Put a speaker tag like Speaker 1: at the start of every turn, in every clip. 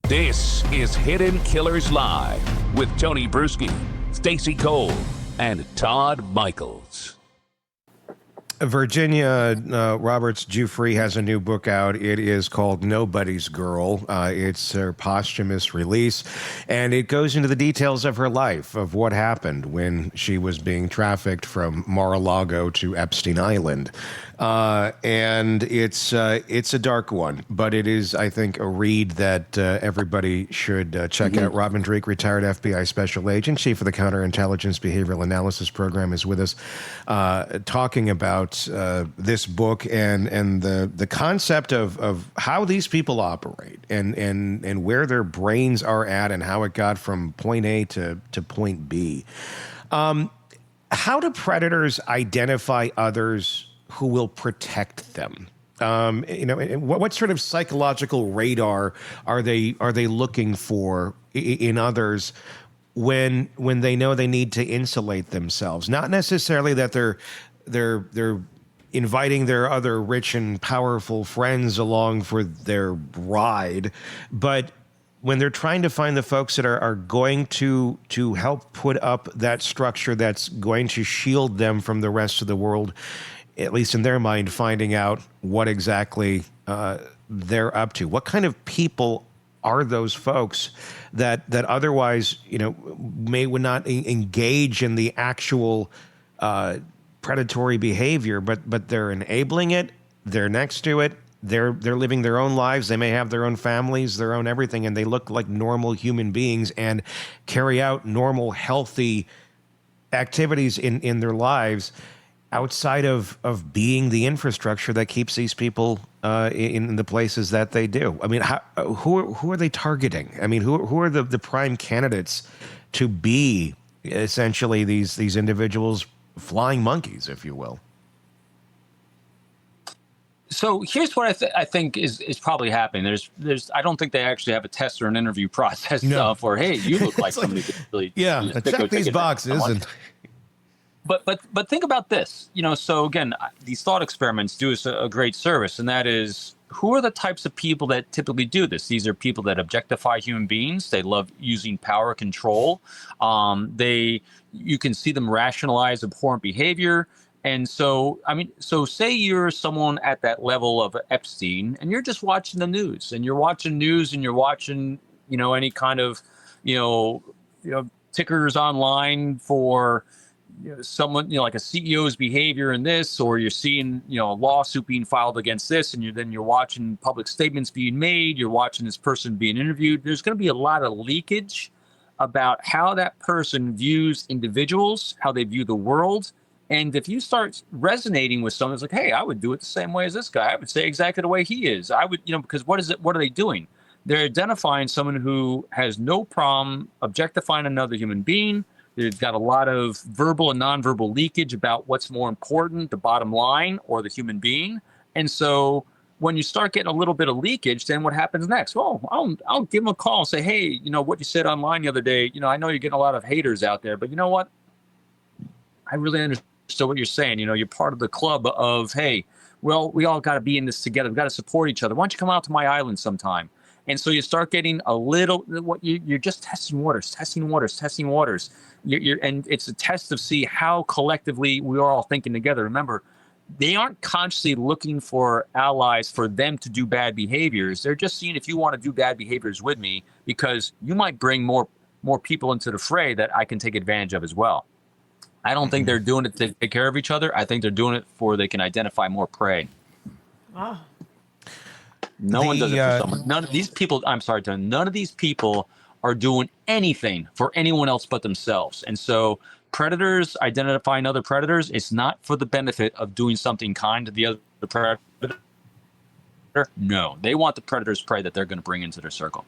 Speaker 1: This is Hidden Killers Live with Tony Brueski, Stacey Cole, and Todd Michaels.
Speaker 2: Virginia Roberts Giuffre has a new book out. It is called Nobody's Girl. It's her posthumous release, and it goes into the details of her life, of what happened when she was being trafficked from Mar-a-Lago to Epstein Island. And it's a dark one, but it is, I think, a read that everybody should check out. Robin Dreeke, retired FBI special agent, chief of the Counterintelligence Behavioral Analysis Program, is with us talking about this book and the concept of how these people operate and where their brains are at and how it got from point A to point B. How do predators identify others who will protect them? What sort of psychological radar are they looking for in others when they know they need to insulate themselves? Not necessarily that they're inviting their other rich and powerful friends along for their ride, but when they're trying to find the folks that are going to help put up that structure that's going to shield them from the rest of the world, at least in their mind, finding out what exactly they're up to. What kind of people are those folks that otherwise, would not engage in the actual predatory behavior, but they're enabling it, they're next to it, they're living their own lives, they may have their own families, their own everything, and they look like normal human beings and carry out normal, healthy activities in their lives outside of being the infrastructure that keeps these people in the places that they do. I mean, who are they targeting? I mean, who are the prime candidates to be essentially these individuals, flying monkeys, if you will?
Speaker 3: So here's what I think is probably happening. There's I don't think they actually have a test or an interview process for, hey, you look like somebody could really
Speaker 2: check these boxes.
Speaker 3: But think about this, so again, these thought experiments do us a great service, and that is, who are the types of people that typically do this? These are people that objectify human beings. They love using power control. You can see them rationalize abhorrent behavior. And so say you're someone at that level of Epstein, and you're just watching the news, and you're watching any kind of, tickers online for someone, like a CEO's behavior in this, or you're seeing, a lawsuit being filed against this, and you're watching public statements being made, you're watching this person being interviewed. There's going to be a lot of leakage about how that person views individuals, how they view the world. And if you start resonating with someone, it's like, hey, I would do it the same way as this guy. I would say exactly the way he is. I would, because what are they doing? They're identifying someone who has no problem objectifying another human being. They've got a lot of verbal and nonverbal leakage about what's more important, the bottom line or the human being. And so when you start getting a little bit of leakage, then what happens next? Well, I'll give them a call and say, hey, what you said online the other day, I know you're getting a lot of haters out there, but you know what? I really understand what you're saying. You're part of the club of, hey, well, we all got to be in this together. We've got to support each other. Why don't you come out to my island sometime? And so you start getting a little, you're just testing waters. And it's a test to see how collectively we are all thinking together. Remember, they aren't consciously looking for allies for them to do bad behaviors. They're just seeing if you want to do bad behaviors with me, because you might bring more people into the fray that I can take advantage of as well. I don't think they're doing it to take care of each other. I think they're doing it for they can identify more prey.
Speaker 4: Wow.
Speaker 3: No one does it for someone. None of these people, I'm sorry, Tony, none of these people are doing anything for anyone else but themselves. And so predators identifying other predators, it's not for the benefit of doing something kind to the other predator. No, they want the predator's prey that they're going to bring into their circle.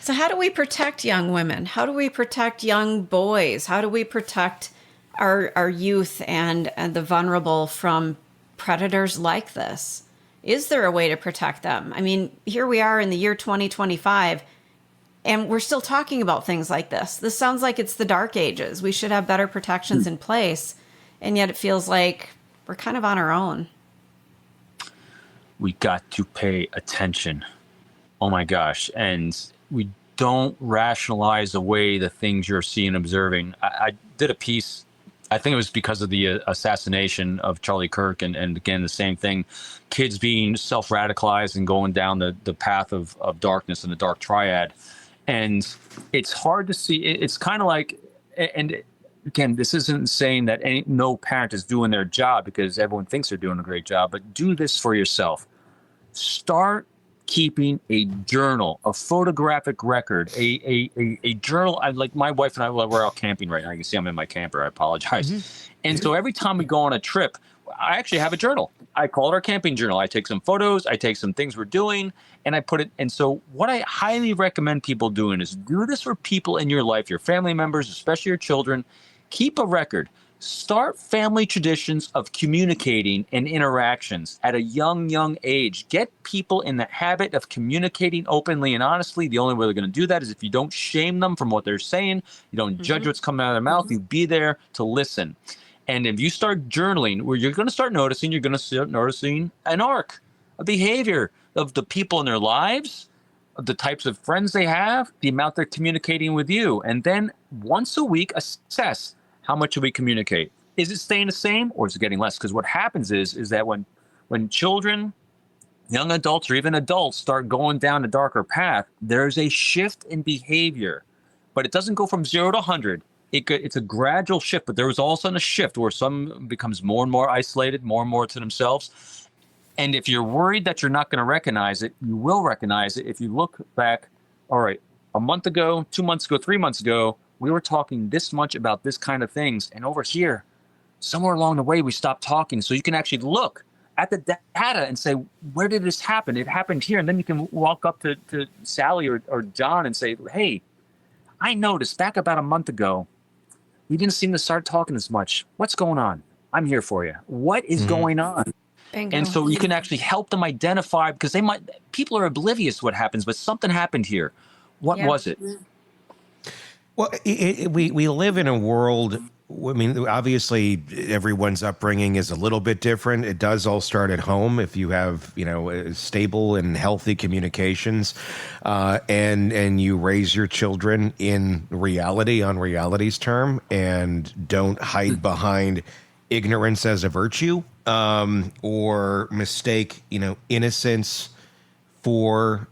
Speaker 4: So how do we protect young women? How do we protect young boys? How do we protect our youth and the vulnerable from predators like this? Is there a way to protect them? I mean, here we are in the year 2025, and we're still talking about things like this. This sounds like it's the dark ages. We should have better protections in place, and yet it feels like we're kind of on our own.
Speaker 3: We got to pay attention. Oh my gosh. And we don't rationalize away the things you're seeing and observing. I did a piece, I think it was because of the assassination of Charlie Kirk. And again, the same thing, kids being self-radicalized and going down the path of darkness and the dark triad. And it's hard to see. It's kind of like, and again, this isn't saying that no parent is doing their job, because everyone thinks they're doing a great job, but do this for yourself. Start keeping a journal, a photographic record, a journal. Like my wife and I, we're out camping right now. You can see I'm in my camper. I apologize. Mm-hmm. And so every time we go on a trip, I actually have a journal. I call it our camping journal. I take some photos, I take some things we're doing, and I put it. And so what I highly recommend people doing is do this for people in your life, your family members, especially your children. Keep a record. Start family traditions of communicating and interactions at a young age. Get people in the habit of communicating openly and honestly. The only way they're going to do that is if you don't shame them from what they're saying. You don't judge what's coming out of their mouth. You be there to listen. And if you start journaling, where you're going to start noticing an arc, a behavior of the people in their lives, of the types of friends they have, the amount they're communicating with you. And then once a week, assess, how much do we communicate? Is it staying the same, or is it getting less? Because what happens is that when children, young adults, or even adults start going down a darker path, there's a shift in behavior. But it doesn't go from 0 to 100. It's a gradual shift, but there was all of a sudden a shift where some becomes more and more isolated, more and more to themselves. And if you're worried that you're not going to recognize it, you will recognize it if you look back. All right, a month ago, 2 months ago, 3 months ago, we were talking this much about this kind of things. And over here, somewhere along the way, we stopped talking. So you can actually look at the data and say, where did this happen? It happened here. And then you can walk up to Sally or John and say, hey, I noticed back about a month ago, we didn't seem to start talking as much. What's going on? I'm here for you. What is going on? Bingo. And so you can actually help them identify, because people are oblivious to what happens, but something happened here. What was it?
Speaker 2: Well, we live in a world, I mean, obviously everyone's upbringing is a little bit different. It does all start at home. If you have, stable and healthy communications, and you raise your children in reality, on reality's term, and don't hide behind ignorance as a virtue, or mistake, innocence for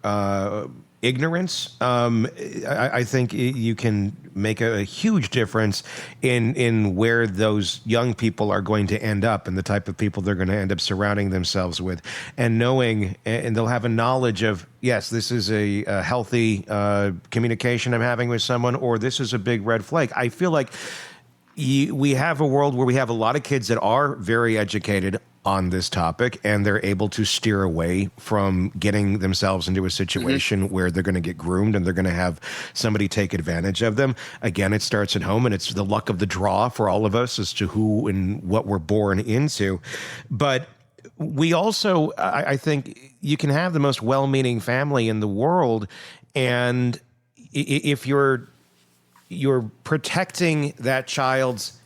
Speaker 2: ignorance, I think you can make a huge difference in where those young people are going to end up and the type of people they're going to end up surrounding themselves with, and knowing, and they'll have a knowledge of, yes, this is a healthy communication I'm having with someone, or this is a big red flag. I feel like we have a world where we have a lot of kids that are very educated on this topic, and they're able to steer away from getting themselves into a situation where they're going to get groomed and they're going to have somebody take advantage of them. Again, it starts at home, and it's the luck of the draw for all of us as to who and what we're born into. But we also, I think you can have the most well-meaning family in the world, and if you're protecting that child's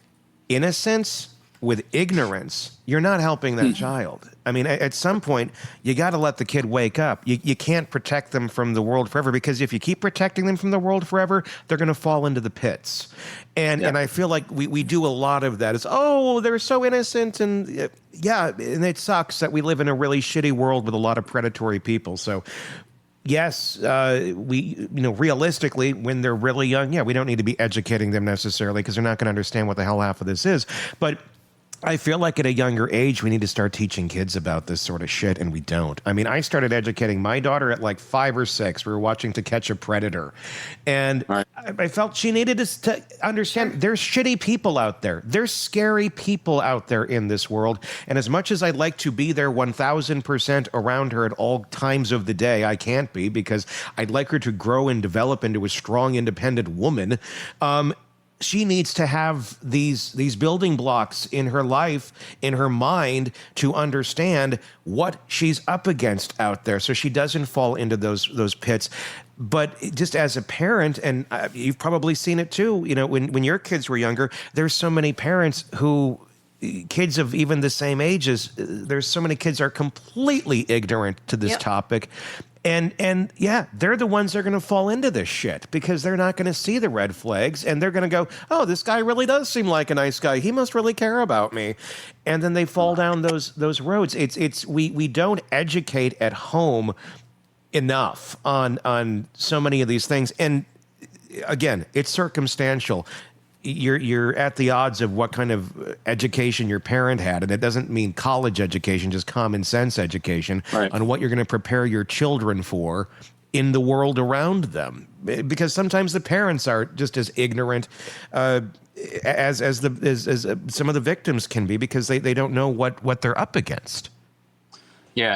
Speaker 2: innocence with ignorance, you're not helping that child. I mean, at some point, you got to let the kid wake up. You can't protect them from the world forever, because if you keep protecting them from the world forever, they're going to fall into the pits. And I feel like we do a lot of that. It's, oh, they're so innocent. And and it sucks that we live in a really shitty world with a lot of predatory people. So yes, realistically, when they're really young, we don't need to be educating them necessarily, because they're not going to understand what the hell half of this is. But I feel like at a younger age, we need to start teaching kids about this sort of shit, and we don't. I mean, I started educating my daughter at like 5 or 6. We were watching To Catch a Predator, and I felt she needed to understand there's shitty people out there. There's scary people out there in this world, and as much as I'd like to be there 1,000% around her at all times of the day, I can't be, because I'd like her to grow and develop into a strong, independent woman. She needs to have these building blocks in her life, in her mind, to understand what she's up against out there, so she doesn't fall into those pits. But just as a parent, and you've probably seen it too, when your kids were younger, there's so many parents who, kids of even the same ages, there's so many kids are completely ignorant to this topic. And yeah, they're the ones that are going to fall into this shit because they're not going to see the red flags, and they're going to go, oh, this guy really does seem like a nice guy. He must really care about me. And then they fall down those roads. We don't educate at home enough on so many of these things. And again, it's circumstantial. You're at the odds of what kind of education your parent had, and it doesn't mean college education, just common sense education on what you're going to prepare your children for in the world around them. Because sometimes the parents are just as ignorant as some of the victims can be, because they don't know what they're up against.
Speaker 3: Yeah,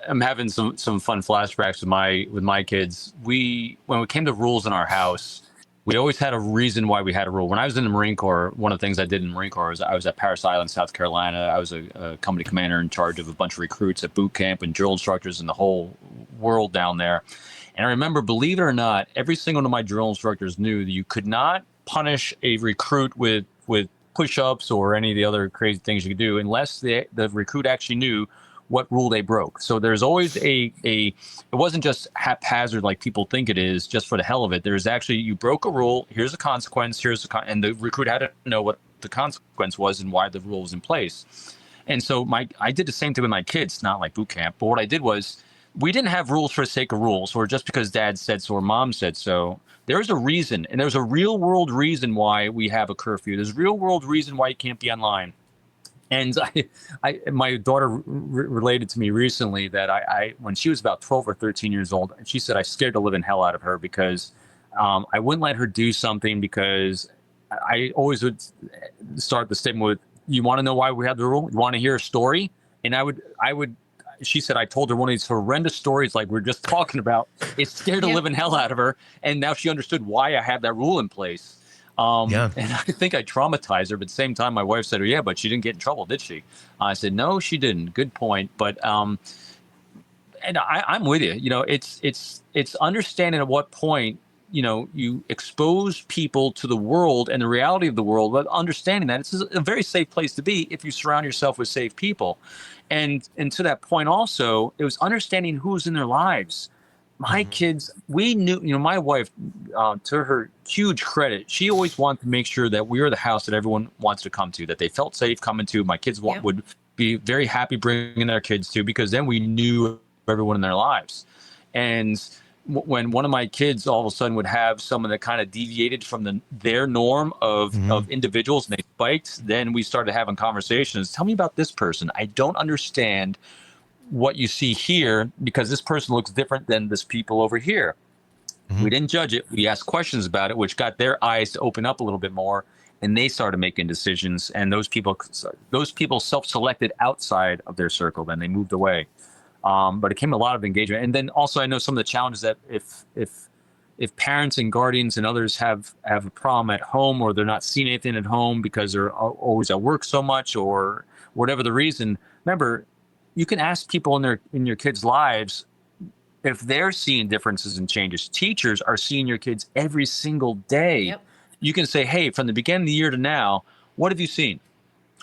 Speaker 3: I'm having some fun flashbacks with my kids. When it came to rules in our house, we always had a reason why we had a rule. When I was in the Marine Corps, one of the things I did in the Marine Corps was I was at Parris Island, South Carolina. I was a company commander in charge of a bunch of recruits at boot camp and drill instructors in the whole world down there. And I remember, believe it or not, every single one of my drill instructors knew that you could not punish a recruit with push-ups or any of the other crazy things you could do unless the recruit actually knew what rule they broke. So there's always it wasn't just haphazard like people think it is, just for the hell of it. There's actually, you broke a rule, here's a consequence, and the recruit had to know what the consequence was and why the rule was in place. And so I did the same thing with my kids, not like boot camp, but what I did was, we didn't have rules for the sake of rules, or just because dad said so or mom said so. There's a reason, and there's a real world reason why we have a curfew. There's a real world reason why you can't be online. And my daughter related to me recently that when she was about 12 or 13 years old, she said I scared the living hell out of her because I wouldn't let her do something, because I always would start the statement with, you want to know why we have the rule? You want to hear a story? And she said, I told her one of these horrendous stories like we're just talking about. It scared the living hell out of her. And now she understood why I had that rule in place. And I think I traumatized her, but at the same time, my wife said, oh, yeah, but she didn't get in trouble, did she? I said, no, she didn't. Good point. But, and I'm with you, it's understanding at what point, you expose people to the world and the reality of the world, but understanding that it's a very safe place to be if you surround yourself with safe people. And to that point also, it was understanding who's in their lives. My kids, we knew, my wife, to her huge credit, she always wanted to make sure that we were the house that everyone wants to come to, that they felt safe coming to. My kids would be very happy bringing their kids to, because then we knew everyone in their lives. And when one of my kids all of a sudden would have someone that kind of deviated from their norm of individuals and they spiked, then we started having conversations. Tell me about this person. I don't understand what you see here, because this person looks different than this people over here. We didn't judge it. We asked questions about it, which got their eyes to open up a little bit more, and they started making decisions. And those people self-selected outside of their circle. Then they moved away. But it came a lot of engagement. And then also, I know some of the challenges that if parents and guardians and others have a problem at home, or they're not seeing anything at home because they're always at work so much, or whatever the reason, remember, you can ask people in your kids' lives if they're seeing differences and changes. Teachers are seeing your kids every single day. Yep. You can say, hey, from the beginning of the year to now, what have you seen?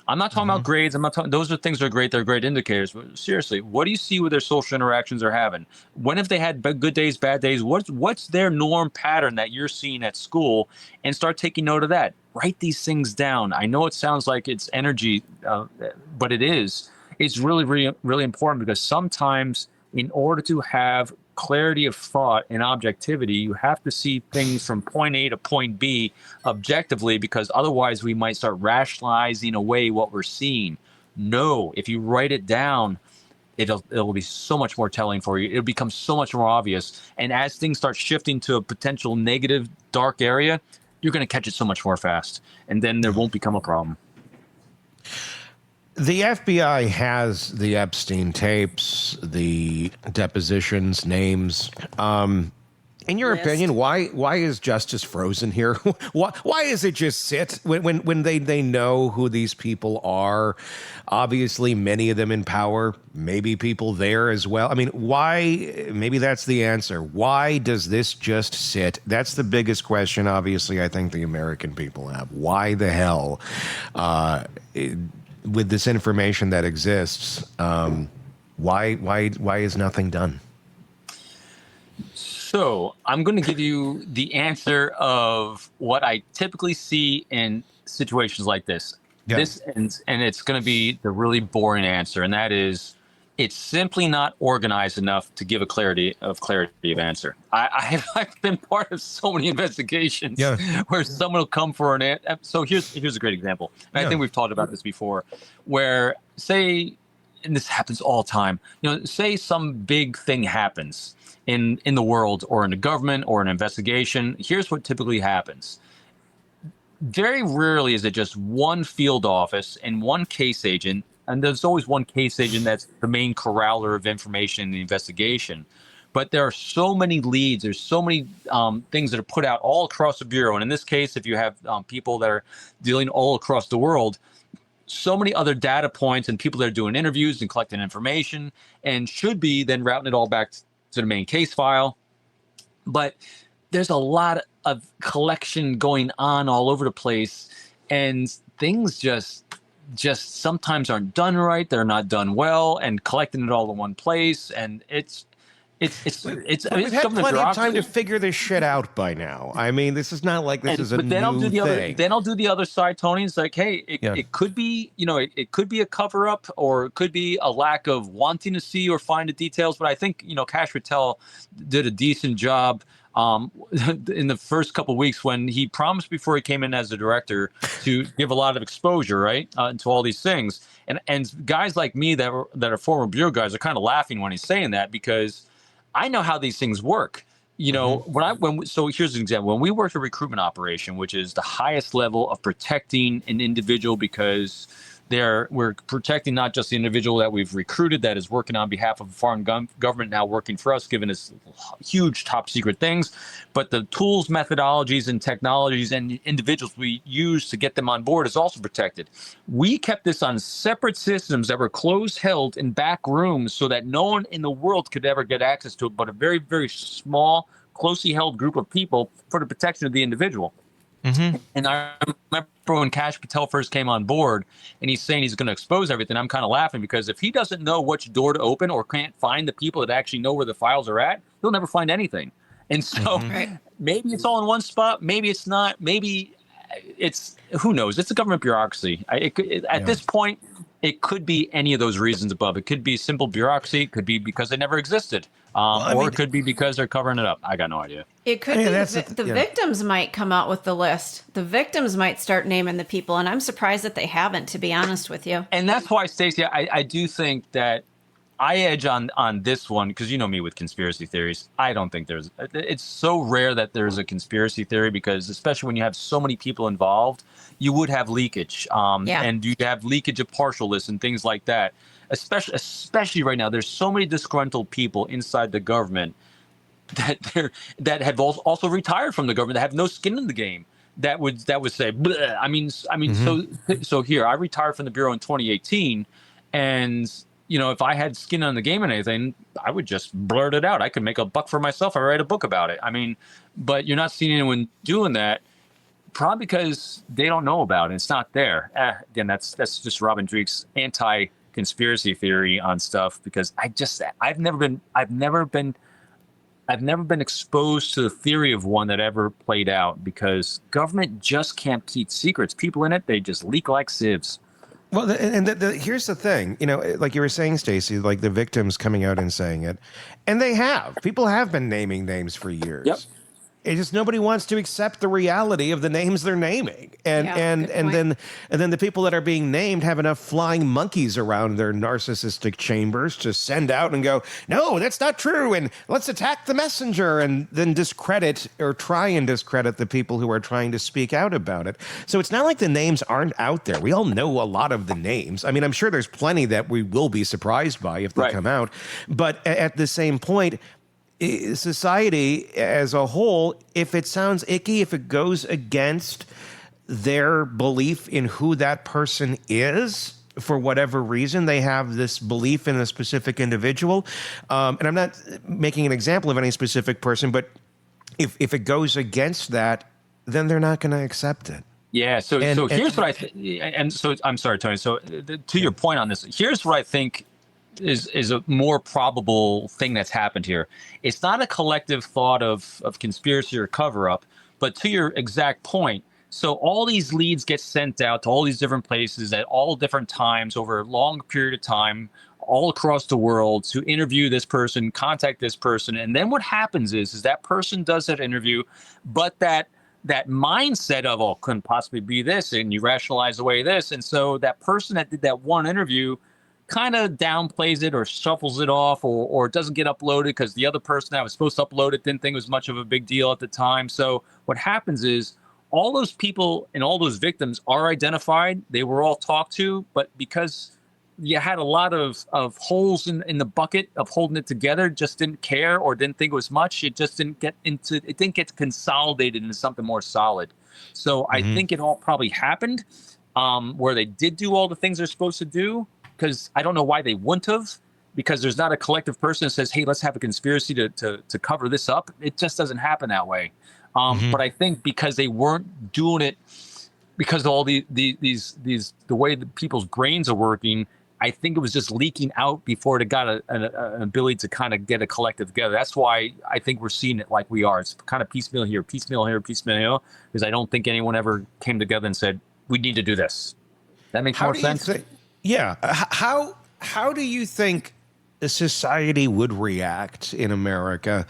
Speaker 3: I'm not talking about grades. I'm not talking, those are things that are great. They're great indicators. But seriously, what do you see with their social interactions they're having? When have they had good days, bad days? What's their norm pattern that you're seeing at school? And start taking note of that. Write these things down. I know it sounds like it's energy, but it is. It's really, really, really important, because sometimes in order to have clarity of thought and objectivity, you have to see things from point A to point B objectively, because otherwise we might start rationalizing away what we're seeing. No, if you write it down, it'll be so much more telling for you. It'll become so much more obvious. And as things start shifting to a potential negative, dark area, you're going to catch it so much more fast. And then there won't become a problem.
Speaker 2: The FBI has the Epstein tapes, the depositions, names. In your opinion, why is justice frozen here? why is it just sit when they know who these people are? Obviously, many of them in power, maybe people there as well. I mean, why? Maybe that's the answer. Why does this just sit? That's the biggest question, obviously, I think the American people have. Why the hell? With this information that exists, Why is nothing done?
Speaker 3: So I'm going to give you the answer of what I typically see in situations like this.
Speaker 2: Yeah.
Speaker 3: And it's going to be the really boring answer, and that is, it's simply not organized enough to give a clarity of answer. I've been part of so many investigations where someone will come for an answer. So here's a great example. And I think we've talked about this before, where say, and this happens all the time, say some big thing happens in the world or in the government or an investigation. Here's what typically happens. Very rarely is it just one field office and one case agent, and there's always one case agent that's the main corraller of information in the investigation. But there are so many leads, there's so many things that are put out all across the Bureau. And in this case, if you have people that are dealing all across the world, so many other data points and people that are doing interviews and collecting information and should be then routing it all back to the main case file. But there's a lot of collection going on all over the place, and things just sometimes aren't done right. They're not done well, and collecting it all in one place. And it's
Speaker 2: we've had plenty of time to figure this shit out by now. I mean, this is not like this is a new thing.
Speaker 3: Then I'll do the other side, Tony. It's like, hey, it could be, it could be a cover up, or it could be a lack of wanting to see or find the details. But I think, Kash Patel did a decent job in the first couple of weeks when he promised before he came in as the director to give a lot of exposure, right, to all these things. And guys like me that are former Bureau guys are kind of laughing when he's saying that, because I know how these things work. So here's an example. When we work a recruitment operation, which is the highest level of protecting an individual, because we're protecting not just the individual that we've recruited that is working on behalf of a foreign government now working for us, giving us huge top secret things, but the tools, methodologies, and technologies and individuals we use to get them on board is also protected. We kept this on separate systems that were closed, held in back rooms, so that no one in the world could ever get access to it, but a very, very small, closely held group of people for the protection of the individual. Mm-hmm. And I remember when Kash Patel first came on board and he's saying he's going to expose everything, I'm kind of laughing, because if he doesn't know which door to open or can't find the people that actually know where the files are at, he'll never find anything. And so maybe it's all in one spot. Maybe it's not. Maybe it's, who knows? It's a government bureaucracy. At this point, it could be any of those reasons above. It could be simple bureaucracy. It could be because they never existed. It could be because they're covering it up. I got no idea.
Speaker 4: It could be the victims might come out with the list. The victims might start naming the people, and I'm surprised that they haven't, to be honest with you.
Speaker 3: And that's why, Stacey, I do think that I edge on this one, because you know me with conspiracy theories. I don't think it's so rare that there's a conspiracy theory, because especially when you have so many people involved, you would have leakage. And you'd have leakage of partial lists and things like that. Especially right now, there's so many disgruntled people inside the government that have also retired from the government, that have no skin in the game, that would say, bleh. I mean, so here, I retired from the Bureau in 2018, and if I had skin on the game and anything, I would just blurt it out. I could make a buck for myself. I write a book about it. I mean, but you're not seeing anyone doing that, probably because they don't know about it. It's not there. Again, that's just Robin Dreeke's anti-conspiracy theory on stuff, because I've never been exposed to the theory of one that ever played out, because government just can't keep secrets. People in it, they just leak like sieves.
Speaker 2: Well, here's the thing, like you were saying, Stacey, like the victims coming out and saying it, and people have been naming names for years. Yep. It's just nobody wants to accept the reality of the names they're naming, and then the people that are being named have enough flying monkeys around their narcissistic chambers to send out and go, no, that's not true, and let's attack the messenger, and then discredit or try and discredit the people who are trying to speak out about it. So it's not like the names aren't out there. We all know a lot of the names. I mean, I'm sure there's plenty that we will be surprised by if they come out, but at the same point, society as a whole, if it sounds icky, if it goes against their belief in who that person is, for whatever reason, they have this belief in a specific individual. And I'm not making an example of any specific person, but if it goes against that, then they're not going to accept it.
Speaker 3: Yeah. So here's what I think. And so I'm sorry, Tony. So to your point on this, here's what I think is a more probable thing that's happened here. It's not a collective thought of conspiracy or cover up, but to your exact point. So all these leads get sent out to all these different places at all different times over a long period of time, all across the world, to interview this person, contact this person. And then what happens is that person does that interview, but that mindset of, oh, couldn't possibly be this, and you rationalize away this. And so that person that did that one interview kind of downplays it or shuffles it off, or it doesn't get uploaded because the other person that was supposed to upload it didn't think it was much of a big deal at the time. So what happens is all those people and all those victims are identified. They were all talked to, but because you had a lot of holes in the bucket of holding it together, just didn't care or didn't think it was much. It just didn't get consolidated into something more solid. So I think it all probably happened where they did do all the things they're supposed to do, because I don't know why they wouldn't have, because there's not a collective person that says, hey, let's have a conspiracy to cover this up. It just doesn't happen that way. But I think because they weren't doing it, because of all the way that people's brains are working, I think it was just leaking out before it got an ability to kind of get a collective together. That's why I think we're seeing it like we are. It's kind of piecemeal here, piecemeal here, piecemeal here, because I don't think anyone ever came together and said, we need to do this. That makes more sense?
Speaker 2: Yeah. How do you think a society would react in America?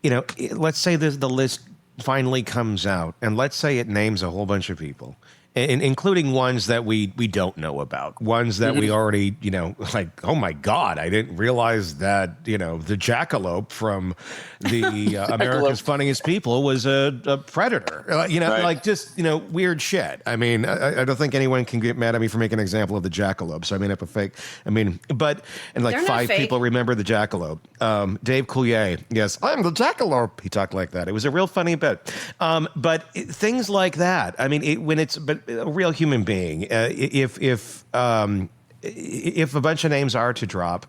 Speaker 2: You know, let's say the list finally comes out, and let's say it names a whole bunch of people, including ones that we don't know about, ones that we already, you know, like, oh my God, I didn't realize that, you know, the jackalope from the America's Funniest People was a predator, you know, like just, you know, weird shit. I mean, I don't think anyone can get mad at me for making an example of the jackalope. So I mean, if a fake, I mean, but, and like
Speaker 4: They're
Speaker 2: 5 people remember the jackalope. Dave Coulier, yes, I'm the jackalope. He talked like that. It was a real funny bit. But things like that, I mean, but a real human being, if a bunch of names are to drop,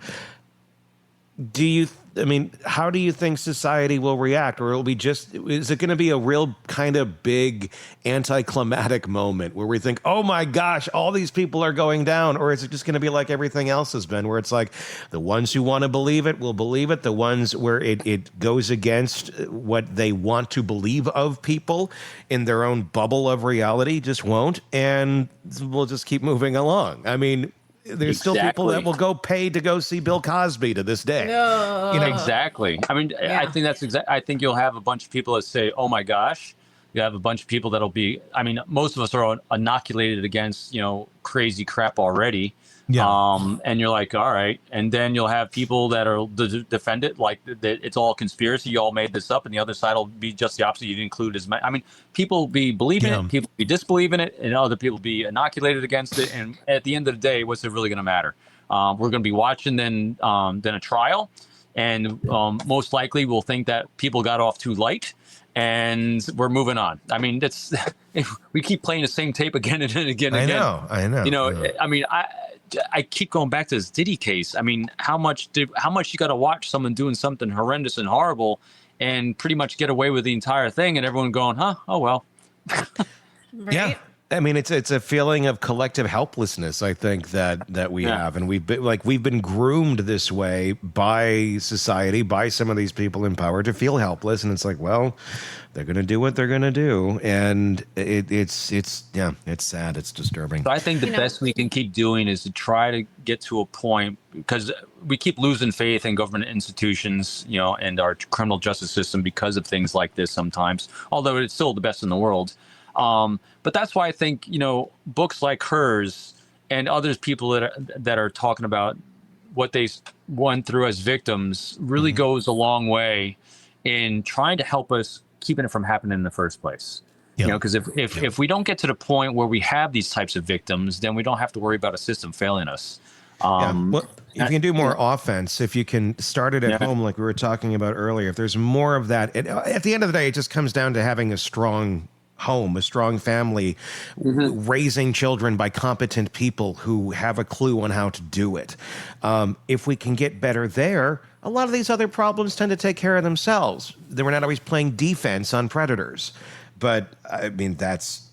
Speaker 2: how do you think society will react? Or is it going to be a real kind of big anticlimactic moment where we think, oh my gosh, all these people are going down? Or is it just going to be like everything else has been, where it's like the ones who want to believe it will believe it, the ones where it goes against what they want to believe of people in their own bubble of reality just won't, and we'll just keep moving along? I mean, there's still people that will go pay to go see Bill Cosby to this day.
Speaker 4: No.
Speaker 2: You know?
Speaker 3: Exactly. I mean, I think that's I think you'll have a bunch of people that say, oh my gosh. You have a bunch of people that'll be, I mean, most of us are inoculated against, you know, crazy crap already. Yeah. And you're like, all right. And then you'll have people that are defend it, like that it's all conspiracy. You all made this up, and the other side will be just the opposite. You didn't include as much. I mean, people be believing it, people be disbelieving it, and other people be inoculated against it. And at the end of the day, what's it really going to matter? We're going to be watching then a trial, and most likely we'll think that people got off too light, and we're moving on. I mean, that's we keep playing the same tape again and again and again.
Speaker 2: I know.
Speaker 3: You know, I mean, I keep going back to this Diddy case. I mean, how much you got to watch someone doing something horrendous and horrible and pretty much get away with the entire thing, and everyone going, huh? Oh, well.
Speaker 4: Right?
Speaker 2: Yeah. I mean, it's a feeling of collective helplessness, I think, that we have, and we've been groomed this way by society, by some of these people in power, to feel helpless, and it's like, well, they're going to do what they're going to do, and it's sad, it's disturbing.
Speaker 3: So I think the best we can keep doing is to try to get to a point, because we keep losing faith in government institutions, you know, and our criminal justice system because of things like this sometimes, although it's still the best in the world. But that's why I think, you know, books like hers and others, people that are talking about what they went through as victims, really goes a long way in trying to help us keeping it from happening in the first place. You know, because if we don't get to the point where we have these types of victims, then we don't have to worry about a system failing us.
Speaker 2: Well, if you can do more offense, if you can start it at home, like we were talking about earlier, if there's more of that, at the end of the day, it just comes down to having a strong home, a strong family, raising children by competent people who have a clue on how to do it. If we can get better there, a lot of these other problems tend to take care of themselves. We're not always playing defense on predators. But I mean, that's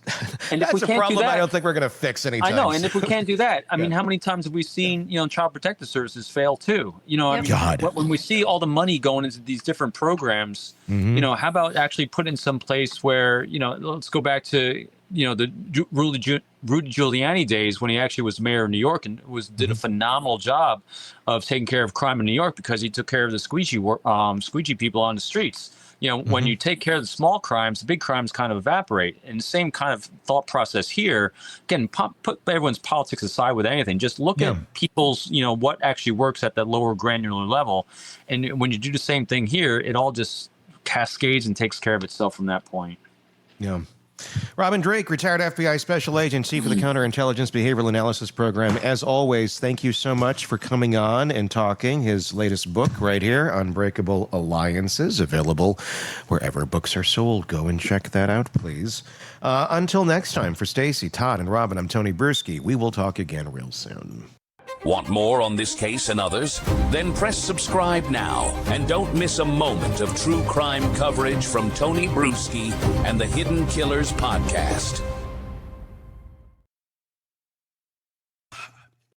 Speaker 3: And if we
Speaker 2: that's a
Speaker 3: can't
Speaker 2: problem
Speaker 3: do that,
Speaker 2: I don't think we're going to fix anytime
Speaker 3: I know. And if we
Speaker 2: soon.
Speaker 3: can't do that, I mean, how many times have we seen, Child Protective Services fail too? I mean,
Speaker 2: God.
Speaker 3: when we see all the money going into these different programs, how about actually put in some place where, let's go back to, the Rudy Giuliani days when he actually was mayor of New York and did a phenomenal job of taking care of crime in New York because he took care of the squeegee people on the streets. When you take care of the small crimes, the big crimes kind of evaporate. And the same kind of thought process here. Again, put everyone's politics aside with anything. Just look at people's, what actually works at that lower granular level. And when you do the same thing here, it all just cascades and takes care of itself from that point.
Speaker 2: Yeah. Robin Dreeke, retired FBI Special Agent, Chief of the Counterintelligence Behavioral Analysis Program. As always, thank you so much for coming on and talking. His latest book right here, Unbreakable Alliances, available wherever books are sold. Go and check that out, please. Until next time, for Stacy, Todd, and Robin, I'm Tony Brueski. We will talk again real soon.
Speaker 1: Want more on this case and others? Then press subscribe now and don't miss a moment of true crime coverage from Tony Brueski and the Hidden Killers podcast.